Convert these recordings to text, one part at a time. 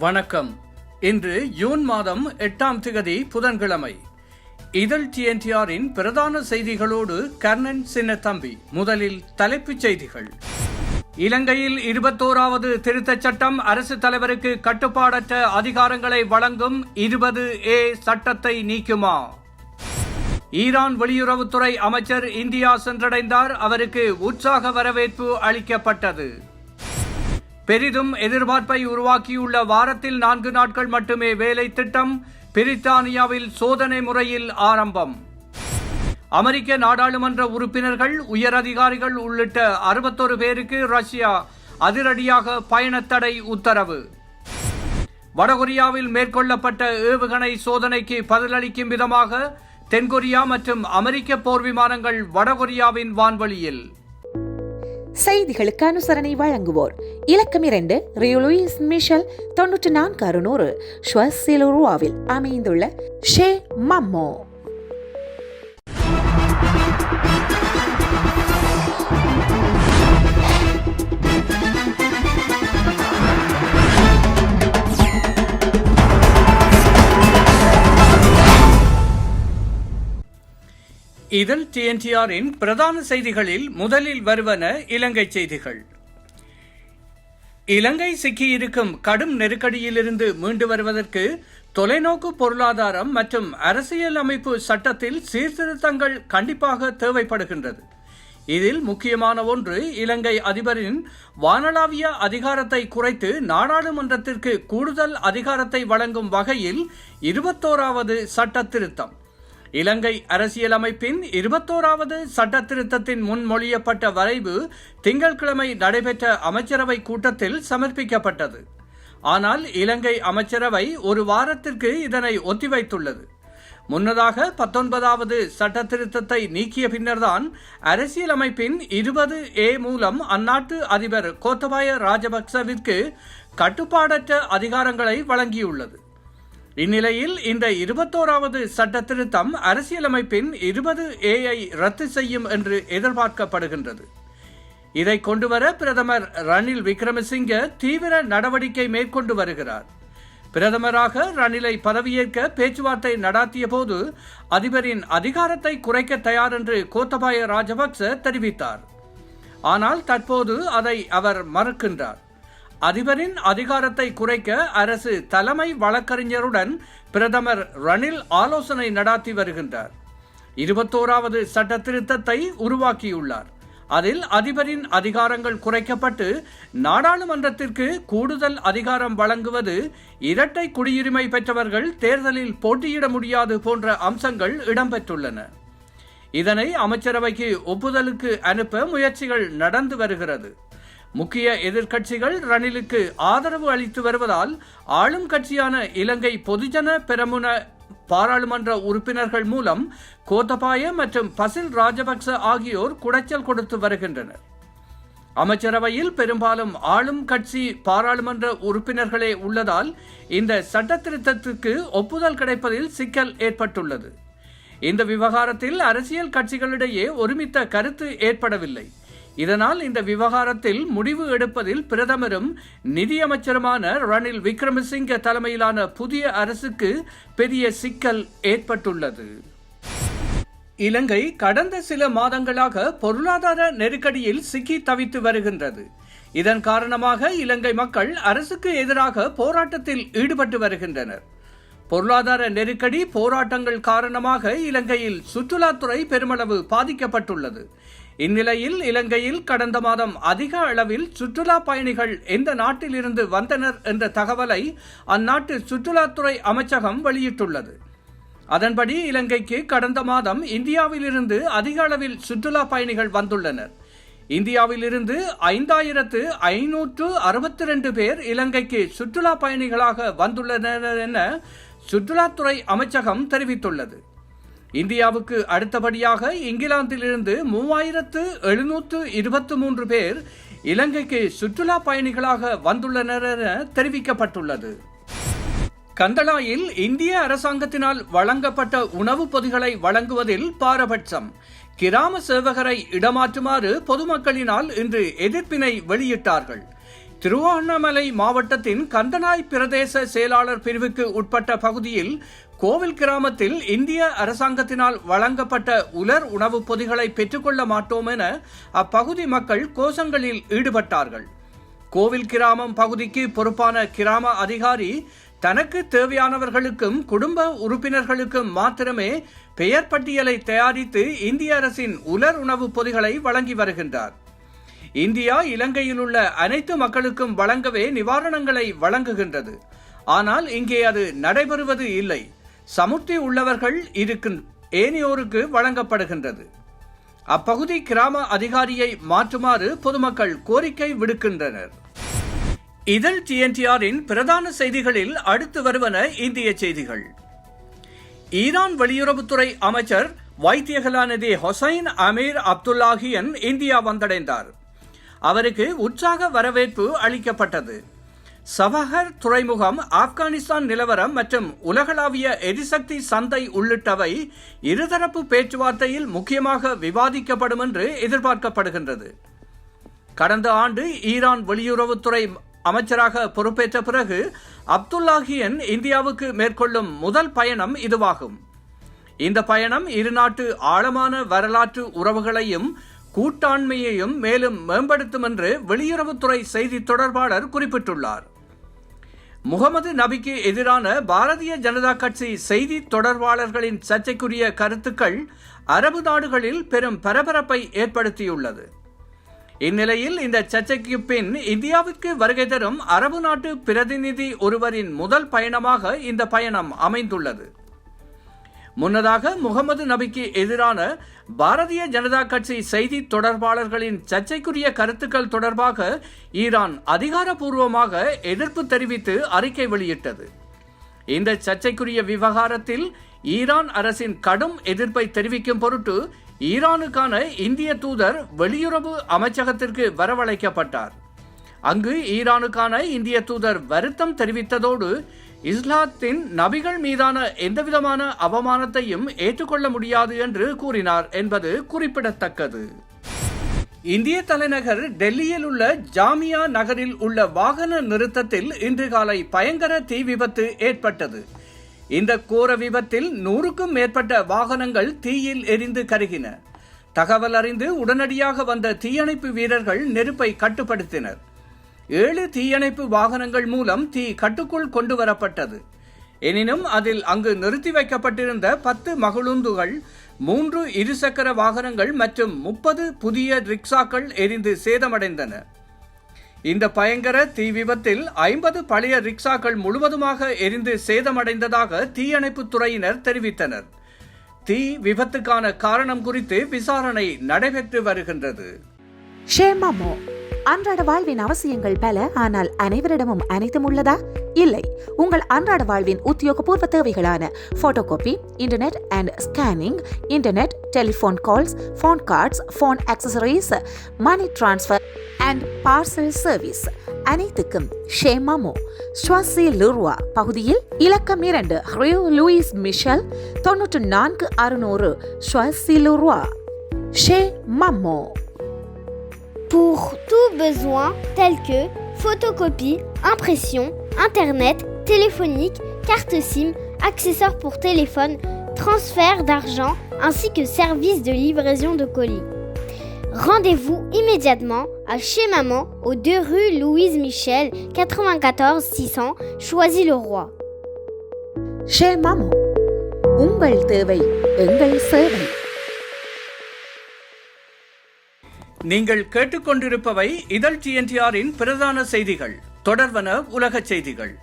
வணக்கம். இன்று ஜூன் மாதம் 8ஆம் திகதி புதன்கிழமை. இதழ் TNTRின் பிரதான செய்திகளோடு கர்ணன் சின்னத்தம்பி. முதலில் தலைப்புச் செய்திகள். இலங்கையில் 21வது திருத்தச் சட்டம் அரசு தலைவருக்கு கட்டுப்பாடற்ற அதிகாரங்களை வழங்கும் 20A சட்டத்தை நீக்குமா? ஈரான் வெளியுறவுத்துறை அமைச்சர் இந்தியா சென்றடைந்தார். அவருக்கு உற்சாக வரவேற்பு அளிக்கப்பட்டது. பெரிதும் எதிர்பார்ப்பை உருவாக்கியுள்ள வாரத்தில் 4 நாட்கள் மட்டுமே வேலை திட்டம் பிரித்தானியாவில் சோதனை முறையில் ஆரம்பம். அமெரிக்க நாடாளுமன்ற உறுப்பினர்கள், உயரதிகாரிகள் உள்ளிட்ட 61 பேருக்கு ரஷ்யா அதிரடியாக பயணத்தடை உத்தரவு. வடகொரியாவில் மேற்கொள்ளப்பட்ட ஏவுகணை சோதனைக்கு பதிலளிக்கும் விதமாக தென்கொரியா மற்றும் அமெரிக்க போர் விமானங்கள் வடகொரியாவின் வான்வெளியில். செய்திகளுக்கு அனுசரணை வழங்குவோர் இலக்கம் 2 ரியோ லூயிஸ் மிஷல் 94 ஷுவர்சிலோருவாவில் அமைந்துள்ள ஷே மம்மோ. இதழ் TNTRின் பிரதான செய்திகளில் முதலில் வருவன இலங்கை செய்திகள். இலங்கை சிக்கியிருக்கும் கடும் நெருக்கடியிலிருந்து மீண்டு வருவதற்கு தொலைநோக்கு பொருளாதாரம் மற்றும் அரசியல் அமைப்பு சட்டத்தில் சீர்திருத்தங்கள் கண்டிப்பாக தேவைப்படுகின்றது. இதில் முக்கியமான ஒன்று இலங்கை அதிபரின் வானளாவிய அதிகாரத்தை குறைத்து நாடாளுமன்றத்திற்கு கூடுதல் அதிகாரத்தை வழங்கும் வகையில் 21வது சட்ட திருத்தம். இலங்கை அரசியலமைப்பின் 21வது சட்ட திருத்தத்தின் முன்மொழியப்பட்ட வரைவு திங்கட்கிழமை நடைபெற்ற அமைச்சரவை கூட்டத்தில் சமர்ப்பிக்கப்பட்டது. ஆனால் இலங்கை அமைச்சரவை ஒரு வாரத்திற்கு இதனை ஒத்திவைத்துள்ளது. முன்னதாக 19வது சட்ட திருத்தத்தை நீக்கிய பின்னர்தான் அரசியலமைப்பின் 20A மூலம் அந்நாட்டு அதிபர் கோத்தபாய ராஜபக்சவிற்கு கட்டுப்பாடற்ற அதிகாரங்களை வழங்கியுள்ளது. இந்நிலையில் இந்த 21வது சட்ட திருத்தம் அரசியலமைப்பின் 20Aஐ ரத்து செய்யும் என்று எதிர்பார்க்கப்படுகின்றது. இதை கொண்டுவர பிரதமர் ரணில் விக்ரமசிங்க தீவிர நடவடிக்கை மேற்கொண்டு வருகிறார். பிரதமராக ரணிலை பதவியேற்க பேச்சுவார்த்தை நடாத்திய போது அதிபரின் அதிகாரத்தை குறைக்க தயார் என்று கோத்தபாய ராஜபக்ச தெரிவித்தார். ஆனால் தற்போது அதை அவர் மறுக்கின்றார். அதிபரின் அதிகாரத்தை குறைக்க அரசு தலைமை வழக்கறிஞருடன் பிரதமர் ரணில் ஆலோசனை நடாத்தி வருகின்றார். 21வது சட்ட திருத்தத்தை உருவாக்கியுள்ளார். அதில் அதிபரின் அதிகாரங்கள் குறைக்கப்பட்டு நாடாளுமன்றத்திற்கு கூடுதல் அதிகாரம் வழங்குவது, இரட்டை குடியுரிமை பெற்றவர்கள் தேர்தலில் போட்டியிட முடியாது போன்ற அம்சங்கள் இடம்பெற்றுள்ளன. இதனை அமைச்சரவைக்கு ஒப்புதலுக்கு அனுப்ப முயற்சிகள் நடந்து வருகிறது. முக்கிய எதிர்க்கட்சிகள் ரணிலுக்கு ஆதரவு அளித்து வருவதால் ஆளும் கட்சியான இலங்கை பொதுஜன பெரமுன பாராளுமன்ற உறுப்பினர்கள் மூலம் கோத்தபாய மற்றும் பசில் ராஜபக்ச ஆகியோர் குடைச்சல் கொடுத்து வருகின்றனர். அமைச்சரவையில் பெரும்பாலும் ஆளும் கட்சி பாராளுமன்ற உறுப்பினர்களே உள்ளதால் இந்த சட்ட திருத்தத்திற்கு ஒப்புதல் கிடைப்பதில் சிக்கல் ஏற்பட்டுள்ளது. இந்த விவகாரத்தில் அரசியல் கட்சிகளிடையே ஒருமித்த கருத்து ஏற்படவில்லை. இதனால் இந்த விவகாரத்தில் முடிவு எடுப்பதில் பிரதமரும் நிதியமைச்சருமான ரணில் விக்ரமசிங்க தலைமையிலான புதிய அரசுக்கு பெரிய சிக்கல் ஏற்பட்டுள்ளது. இலங்கை கடந்த சில மாதங்களாக பொருளாதார நெருக்கடியில் சிக்கி தவித்து வருகின்றது. இதன் காரணமாக இலங்கை மக்கள் அரசுக்கு எதிராக போராட்டத்தில் ஈடுபட்டு வருகின்றனர். பொருளாதார நெருக்கடி, போராட்டங்கள் காரணமாக இலங்கையில் சுற்றுலாத்துறை பெருமளவு பாதிக்கப்பட்டுள்ளது. இந்நிலையில் இலங்கையில் கடந்த மாதம் அதிக அளவில் சுற்றுலா பயணிகள் எந்த நாட்டிலிருந்து வந்தனர் என்ற தகவலை அந்நாட்டு சுற்றுலாத்துறை அமைச்சகம் வெளியிட்டுள்ளது. அதன்படி இலங்கைக்கு கடந்த மாதம் இந்தியாவிலிருந்து அதிக அளவில் சுற்றுலா பயணிகள் வந்துள்ளனர். இந்தியாவிலிருந்து 5562 பேர் இலங்கைக்கு சுற்றுலா பயணிகளாக வந்துள்ளனர் என சுற்றுலாத்துறை அமைச்சகம் தெரிவித்துள்ளது. இந்தியாவுக்கு அடுத்தபடியாக இங்கிலாந்திலிருந்து 3723 பேர் இலங்கைக்கு சுற்றுலா பயணிகளாக வந்துள்ளனர் என தெரிவிக்கப்பட்டுள்ளது. கந்தளாயில் இந்திய அரசாங்கத்தினால் வழங்கப்பட்ட உணவுப் பொதிகளை வழங்குவதில் பாரபட்சம். கிராம சேவகரை இடமாற்றுமாறு பொதுமக்களினால் இன்று எதிர்ப்பினை வெளியிட்டார்கள். திருவண்ணாமலை மாவட்டத்தின் கந்தனாய் பிரதேச செயலாளர் பிரிவுக்கு உட்பட்ட பகுதியில் கோவில் கிராமத்தில் இந்திய அரசாங்கத்தினால் வழங்கப்பட்ட உலர் உணவுப் பொதிகளை பெற்றுக்கொள்ள மாட்டோம் என அப்பகுதி மக்கள் கோஷங்களில் ஈடுபட்டார்கள். கோவில் கிராமம் பகுதிக்கு பொறுப்பான கிராம அதிகாரி தனக்கு தேவையானவர்களுக்கும் குடும்ப உறுப்பினர்களுக்கும் மாத்திரமே பெயர் பட்டியலை தயாரித்து இந்திய அரசின் உலர் உணவுப் பொதிகளை வழங்கி வருகின்றார். இந்தியா இலங்கையில் உள்ள அனைத்து மக்களுக்கும் வழங்கவே நிவாரணங்களை வழங்குகின்றது. ஆனால் இங்கே அது நடைபெறுவது இல்லை. சமுர்த்தி உள்ளவர்கள் இருக்கும் ஏனையோருக்கு வழங்கப்படுகின்றது. அப்பகுதி கிராம அதிகாரியை மாற்றுமாறு பொதுமக்கள் கோரிக்கை விடுக்கின்றனர். இதழ் TNTRின் பிரதான செய்திகளில் அடுத்து வருவன இந்திய செய்திகள். ஈரான் வெளியுறவுத்துறை அமைச்சர் வைத்தியகலாநிதி ஹொசைன் அமீர் அப்துல்லாஹியன் இந்தியா வந்தடைந்தார். அவருக்கு உற்சாக வரவேற்பு அளிக்கப்பட்டது. சபஹர் துறைமுகம், ஆப்கானிஸ்தான் நிலவரம் மற்றும் உலகளாவிய எரிசக்தி சந்தை உள்ளிட்டவை இருதரப்பு பேச்சுவார்த்தையில் முக்கியமாக விவாதிக்கப்படும் என்று எதிர்பார்க்கப்படுகின்றது. கடந்த ஆண்டு ஈரான் வெளியுறவுத்துறை அமைச்சராக பொறுப்பேற்ற பிறகு அப்துல்லாஹியன் இந்தியாவுக்கு மேற்கொள்ளும் முதல் பயணம் இதுவாகும். இந்த பயணம் இருநாட்டு ஆழமான வரலாற்று உறவுகளையும் கூட்டாண்மையையும் மேலும் மேம்படுத்தும் என்று வெளியுறவுத்துறை செய்தி தொடர்பாளர் குறிப்பிட்டுள்ளார். முகமது நபிக்கு எதிரான பாரதிய ஜனதா கட்சி செய்தி தொடர்பாளர்களின் சர்ச்சைக்குரிய கருத்துக்கள் அரபு நாடுகளில் பெரும் பரபரப்பை ஏற்படுத்தியுள்ளது. இந்நிலையில் இந்த சர்ச்சைக்கு பின் இந்தியாவிற்கு வருகை தரும் அரபு நாட்டு பிரதிநிதி ஒருவரின் முதல் பயணமாக இந்த பயணம் அமைந்துள்ளது. முன்னதாக முகமது நபிக்கு எதிரான பாரதிய ஜனதா கட்சி செய்தி தொடர்பாளர்களின் சர்ச்சைக்குரிய கருத்துக்கள் தொடர்பாக ஈரான் அதிகாரப்பூர்வமாக எதிர்ப்பு தெரிவித்து அறிக்கை வெளியிட்டது. இந்த சர்ச்சைக்குரிய விவகாரத்தில் ஈரான் அரசின் கடும் எதிர்ப்பை தெரிவிக்கும் பொருட்டு ஈரானுக்கான இந்திய தூதர் வெளியுறவு அமைச்சகத்திற்கு வரவழைக்கப்பட்டார். அங்கு ஈரானுக்கான இந்திய தூதர் வருத்தம் தெரிவித்ததோடு இஸ்லாத்தின் நபிகள் மீதான எந்தவிதமான அவமானத்தையும் ஏற்றுக்கொள்ள முடியாது என்று கூறினார் என்பது குறிப்பிடத்தக்கது. இந்திய தலைநகர் டெல்லியில் உள்ள ஜாமியா நகரில் உள்ள வாகன நிறுத்தத்தில் இன்று காலை பயங்கர தீ விபத்து ஏற்பட்டது. இந்த கோர விபத்தில் 100க்கும் மேற்பட்ட வாகனங்கள் தீயில் எரிந்து கருகின. தகவல் அறிந்து உடனடியாக வந்த தீயணைப்பு வீரர்கள் நெருப்பை கட்டுப்படுத்தினர். 7 தீயணைப்பு வாகனங்கள் மூலம் தீ கட்டுக்குள் கொண்டு வரப்பட்டது. எனினும் அதில் அங்கு நிறுத்தி வைக்கப்பட்டிருந்த 10 மகிழுந்துகள், 3 இருசக்கர வாகனங்கள் மற்றும் 30 புதிய ரிக்ஷாக்கள் எரிந்து சேதமடைந்தன. இந்த பயங்கர தீ விபத்தில் 50 பழைய ரிக்ஷாக்கள் முழுவதுமாக எரிந்து சேதமடைந்ததாக தீயணைப்பு துறையினர் தெரிவித்தனர். தீ விபத்துக்கான காரணம் குறித்து விசாரணை நடைபெற்று வருகின்றது. அன்றாட வாழ்வின் அவசியங்கள் பல, ஆனால் அனைவரிடமும் அனைத்தும் உள்ளதா? இல்லை. உங்கள் அன்றாட வாழ்வின் உத்தியோகபூர்வ தேவைகளான photocopy, internet and scanning, internet, telephone calls, phone cards, phone accessories, money transfer and parcel service அனைத்துக்கும் ஷேமாமோ ஸ்வாசி லுர்வா பகுதியில் இலக்கம் 2 ரியூ லூயிஸ் மிஷல் 94 ஸ்வாசி லுர்வா. ஷேமாமோ. Pour tout besoin tel que photocopie, impression, internet, téléphonique, carte SIM, accessoires pour téléphone, transfert d'argent ainsi que service de livraison de colis. Rendez-vous immédiatement à Chez Maman aux 2 rue Louise Michel 94 600 Choisy-le-Roi. Chez Maman. உங்கள் தேவை எங்கள் சேவை. நீங்கள் கேட்டுக்கொண்டிருப்பவை இதழ் TNTRின் பிரதான செய்திகள். தொடர்வன உலக செய்திகள்.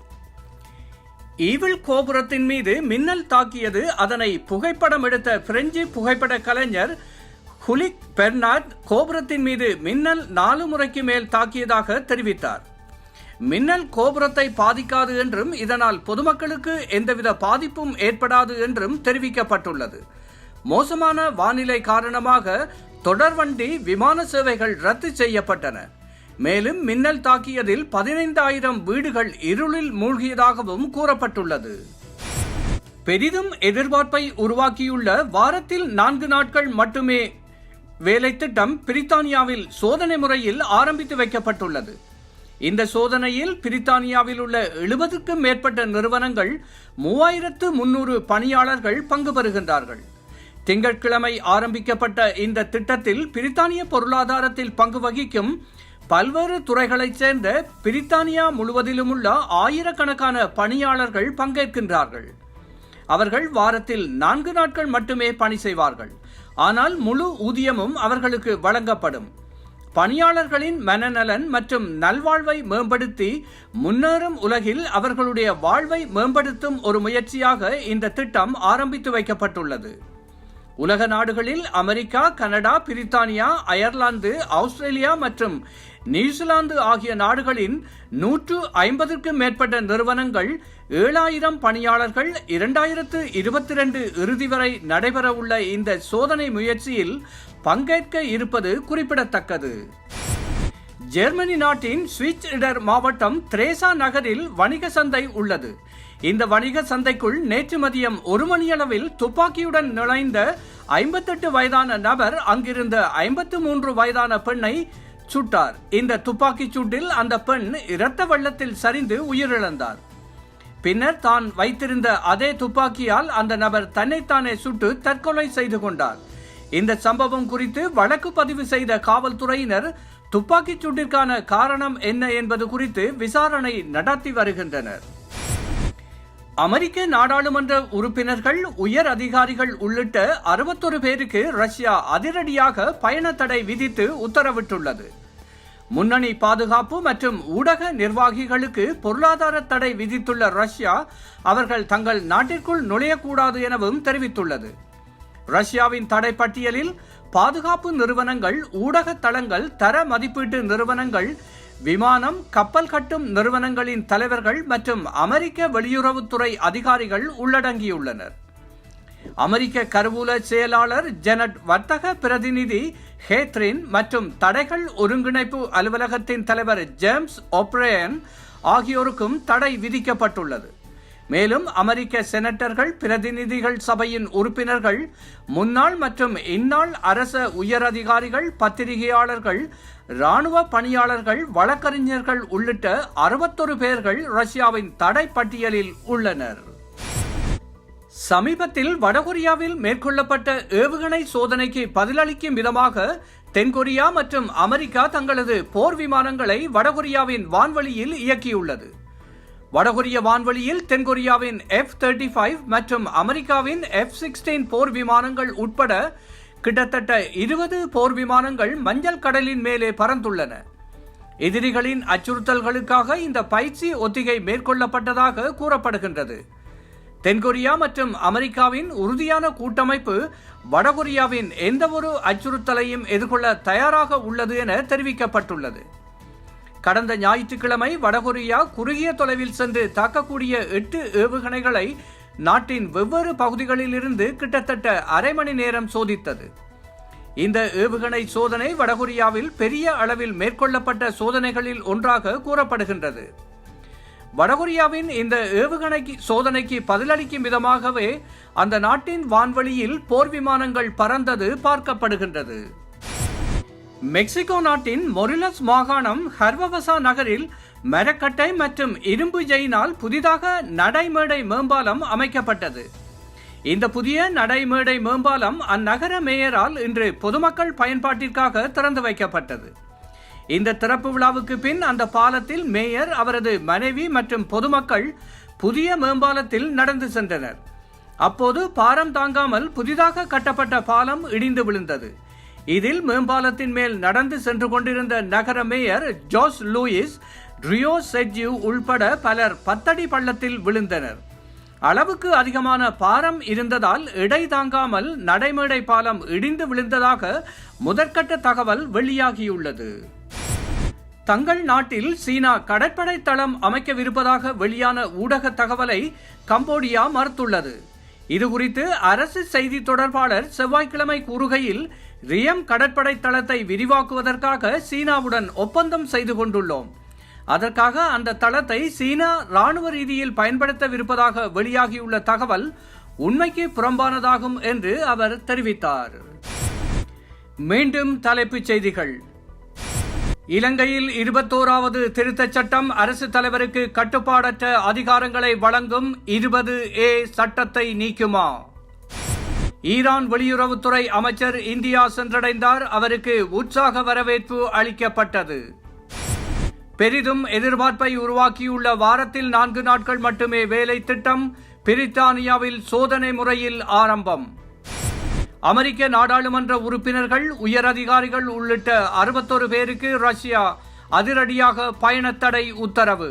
ஈவில் கோபுரத்தின் மீது மின்னல் தாக்கியது. அதனை புகைப்படம் எடுத்த பிரெஞ்சு புகைப்பட கலைஞர் ஹுலிக் பெர்னார்ட் கோபுரத்தின் மீது மின்னல் 4 முறைக்கு மேல் தாக்கியதாக தெரிவித்தார். மின்னல் கோபுரத்தை பாதிக்காது என்றும் இதனால் பொதுமக்களுக்கு எந்தவித பாதிப்பும் ஏற்படாது என்றும் தெரிவிக்கப்பட்டுள்ளது. மோசமான வானிலை காரணமாக தொடர்வண்டி விமான சேவைகள் ரத்து செய்யப்பட்டன. மேலும் மின்னல் தாக்கியதில் 15,000 வீடுகள் இருளில் மூழ்கியதாகவும் கூறப்பட்டுள்ளது. பெரிதும் எதிர்பார்ப்பை உருவாக்கியுள்ள வாரத்தில் 4 நாட்கள் மட்டுமே வேலை திட்டம் பிரித்தானியாவில் சோதனை முறையில் ஆரம்பித்து வைக்கப்பட்டுள்ளது. இந்த சோதனையில் பிரித்தானியாவில் உள்ள 70க்கும் மேற்பட்ட நிறுவனங்கள் 3300 பணியாளர்கள் பங்கு பெறுகின்றார்கள். திங்கட்கிழமை ஆரம்பிக்கப்பட்ட இந்த திட்டத்தில் பிரித்தானிய பொருளாதாரத்தில் பங்கு வகிக்கும் பல்வேறு துறைகளைச் சேர்ந்த பிரித்தானியா முழுவதிலும் உள்ள ஆயிரக்கணக்கான பணியாளர்கள் பங்கேற்கின்றார்கள். அவர்கள் வாரத்தில் 4 நாட்கள் மட்டுமே பணி செய்வார்கள். ஆனால் முழு ஊதியமும் அவர்களுக்கு வழங்கப்படும். பணியாளர்களின் மனநலன் மற்றும் நல்வாழ்வை மேம்படுத்தி முன்னேறும் உலகில் அவர்களுடைய வாழ்வை மேம்படுத்தும் ஒரு முயற்சியாக இந்த திட்டம் ஆரம்பித்து வைக்கப்பட்டுள்ளது. உலக நாடுகளில் அமெரிக்கா, கனடா, பிரித்தானியா, அயர்லாந்து, ஆஸ்திரேலியா மற்றும் நியூசிலாந்து ஆகிய நாடுகளின் 150க்கும் மேற்பட்ட நிறுவனங்கள் 7000 பணியாளர்கள் 2022 இறுதி வரை நடைபெறவுள்ள இந்த சோதனை முயற்சியில் பங்கேற்க இருப்பது குறிப்பிடத்தக்கது. ஜெர்மனி நாட்டின் ஸ்விட்சர்டர் மாவட்டம் திரேசா நகரில் வணிக சந்தை உள்ளது. இந்த வணிக சந்தைக்குள் நேற்று மதியம் 1 மணியளவில் துப்பாக்கியுடன் நுழைந்த 58 வயதான நபர் அங்கிருந்த 53 வயதான பெண்ணை சுட்டார். இந்த துப்பாக்கிச் சூட்டில் அந்த பெண் இரத்த வெள்ளத்தில் சரிந்து உயிரிழந்தார். பின்னர் தான் வைத்திருந்த அதே துப்பாக்கியால் அந்த நபர் தன்னைத்தானே சுட்டு தற்கொலை செய்து கொண்டார். இந்த சம்பவம் குறித்து வழக்கு பதிவு செய்த காவல்துறையினர் துப்பாக்கிச் சூட்டிற்கான காரணம் என்ன என்பது குறித்து விசாரணை நடத்தி வருகின்றனர். அமெரிக்க நாடாளுமன்ற உறுப்பினர்கள், உயர் அதிகாரிகள் உள்ளிட்ட 61 பேருக்கு ரஷ்யா அதிரடியாக பயண தடை விதித்து உத்தரவிட்டுள்ளது. முன்னணி பாதுகாப்பு மற்றும் ஊடக நிர்வாகிகளுக்கு பொருளாதார தடை விதித்துள்ள ரஷ்யா அவர்கள் தங்கள் நாட்டிற்குள் நுழையக்கூடாது எனவும் தெரிவித்துள்ளது. ரஷ்யாவின் தடை பட்டியலில் பாதுகாப்பு நிறுவனங்கள், ஊடக தளங்கள், தர மதிப்பீட்டு நிறுவனங்கள், விமானம், கப்பல் கட்டும் நிறுவனங்களின் தலைவர்கள் மற்றும் அமெரிக்க வெளியுறவுத்துறை அதிகாரிகள் உள்ளடங்கியுள்ளனர். அமெரிக்க கருவூல செயலாளர் ஜெனட், வர்த்தக பிரதிநிதி ஹேத்ரின் மற்றும் தடைகள் ஒருங்கிணைப்பு அலுவலகத்தின் தலைவர் ஜேம்ஸ் ஒப்ரையன் ஆகியோருக்கும் தடை விதிக்கப்பட்டுள்ளது. மேலும் அமெரிக்க செனட்டர்கள், பிரதிநிதிகள் சபையின் உறுப்பினர்கள், முன்னாள் மற்றும் இந்நாள் அரச உயரதிகாரிகள், பத்திரிகையாளர்கள், இராணுவ பணியாளர்கள், வழக்கறிஞர்கள் உள்ளிட்ட 61 பேர்கள் ரஷ்யாவின் தடை பட்டியலில் உள்ளனர். சமீபத்தில் வடகொரியாவில் மேற்கொள்ளப்பட்ட ஏவுகணை சோதனைக்கு பதிலளிக்கும் விதமாக தென்கொரியா மற்றும் அமெரிக்கா தங்களது போர் விமானங்களை வடகொரியாவின் வான்வெளியில் இயக்கியுள்ளது. வடகொரிய வான்வெளியில் தென்கொரியாவின் F-35 மற்றும் அமெரிக்காவின் F-16 போர் விமானங்கள் உட்பட கிட்டத்தட்ட 20 போர் விமானங்கள் மஞ்சள் கடலின் மேலே பறந்துள்ளன. எதிரிகளின் அச்சுறுத்தல்களுக்காக இந்த பயிற்சி ஒத்திகை மேற்கொள்ளப்பட்டதாக கூறப்படுகின்றது. தென்கொரியா மற்றும் அமெரிக்காவின் உறுதியான கூட்டமைப்பு வடகொரியாவின் எந்தவொரு அச்சுறுத்தலையும் எதிர்கொள்ள தயாராக உள்ளது என தெரிவிக்கப்பட்டுள்ளது. கடந்த ஞாயிற்றுக்கிழமை வடகொரியா குறுகிய தொலைவில் சென்று தாக்கக்கூடிய 8 ஏவுகணைகளை நாட்டின் வெவ்வேறு பகுதிகளில் இருந்து கிட்டத்தட்ட அரை மணி நேரம் சோதித்தது. இந்த ஏவுகணை சோதனை வடகொரியாவில் பெரிய அளவில் மேற்கொள்ளப்பட்ட சோதனைகளில் ஒன்றாக கூறப்படுகின்றது. வடகொரியாவின் இந்த ஏவுகணை சோதனைக்கு பதிலளிக்கும் விதமாகவே அந்த நாட்டின் வான்வெளியில் போர் விமானங்கள் பறந்தது பார்க்கப்படுகின்றது. மெக்சிகோ நாட்டின் மொரிலஸ் மாகாணம் ஹர்வவசா நகரில் மரக்கட்டை மற்றும் இரும்பு ஜெயினால் புதிதாக நடைமேடை மேம்பாலம் அமைக்கப்பட்டது. இந்த புதிய நடைமேடை மேம்பாலம் அந்நகர மேயரால் இன்று பொதுமக்கள் பயன்பாட்டிற்காக திறந்து வைக்கப்பட்டது. இந்த திறப்பு விழாவுக்கு பின் அந்த பாலத்தில் மேயர், அவரது மனைவி மற்றும் பொதுமக்கள் புதிய மேம்பாலத்தில் நடந்து சென்றனர். அப்போது பாரம் தாங்காமல் புதிதாக கட்டப்பட்ட பாலம் இடிந்து விழுந்தது. இதில் மேம்பாலத்தின் மேல் நடந்து சென்று கொண்டிருந்த நகர மேயர் ஜோஸ் லூயிஸ் ரியோ செட்ஜியூ உள்பட பலர் 10 அடி பள்ளத்தில் விழுந்தனர். அளவுக்கு அதிகமான பாரம் இருந்ததால் எடை தாங்காமல் நடைமேடை பாலம் இடிந்து விழுந்ததாக முதற்கட்ட தகவல் வெளியாகியுள்ளது. தங்கள் நாட்டில் சீனா கடற்படை தளம் அமைக்கவிருப்பதாக வெளியான ஊடக தகவலை கம்போடியா மறுத்துள்ளது. இதுகுறித்து அரசு செய்தி தொடர்பாளர் செவ்வாய்க்கிழமை கூறுகையில், ரியம் கடற்படை தளத்தை விரிவாக்குவதற்காக சீனாவுடன் ஒப்பந்தம் செய்து கொண்டுள்ளோம். அதற்காக அந்த தளத்தை சீனா ராணுவ ரீதியில் பயன்படுத்தவிருப்பதாக வெளியாகியுள்ள தகவல் உண்மைக்கு புறம்பானதாகும் என்று அவர் தெரிவித்தார். மீண்டும் தலைப்புச் செய்திகள். இலங்கையில் 21வது திருத்தச் சட்டம் அரசு தலைவருக்கு கட்டுப்பாடற்ற அதிகாரங்களை வழங்கும் 20A சட்டத்தை நீக்குமா? ஈரான் வெளியுறவுத்துறை அமைச்சர் இந்தியா சென்றடைந்தார். அவருக்கு உற்சாக வரவேற்பு அளிக்கப்பட்டது. பெரிதும் எதிர்பார்ப்பை உருவாக்கியுள்ள வாரத்தில் 4 நாட்கள் மட்டுமே வேலை திட்டம் பிரித்தானியாவில் சோதனை முறையில் ஆரம்பம். அமெரிக்க நாடாளுமன்ற உறுப்பினர்கள், உயரதிகாரிகள் உள்ளிட்ட 61 பேருக்கு ரஷ்யா அதிரடியாக பயணத்தடை உத்தரவு.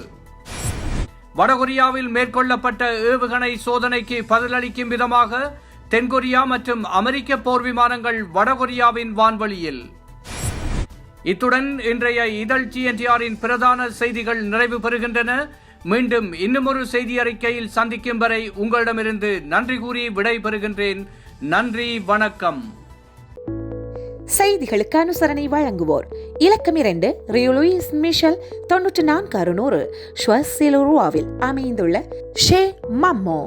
வடகொரியாவில் மேற்கொள்ளப்பட்ட ஏவுகணை சோதனைக்கு பதிலளிக்கும் விதமாக தென்கொரியா மற்றும் அமெரிக்க போர் விமானங்கள் வடகொரியாவின் வான்வெளியில். இத்துடன் இன்றைய இதழ் GNTRின் பிரதான செய்திகள் நிறைவு பெறுகின்றன. மீண்டும் இன்னுமொரு செய்தி அறிக்கையில் சந்திக்கும் வரை உங்களிடமிருந்து நன்றி கூறி விடை பெறுகின்றேன். நன்றி, வணக்கம். செய்திகளுக்கு அனுசரணை வழங்குவோர் இலக்கம் 2 ரியோ லூயிஸ் மிஷல் 94 600 ஷுவர்சிலோருவாவில் அமைந்துள்ள ஷே மம்மோ.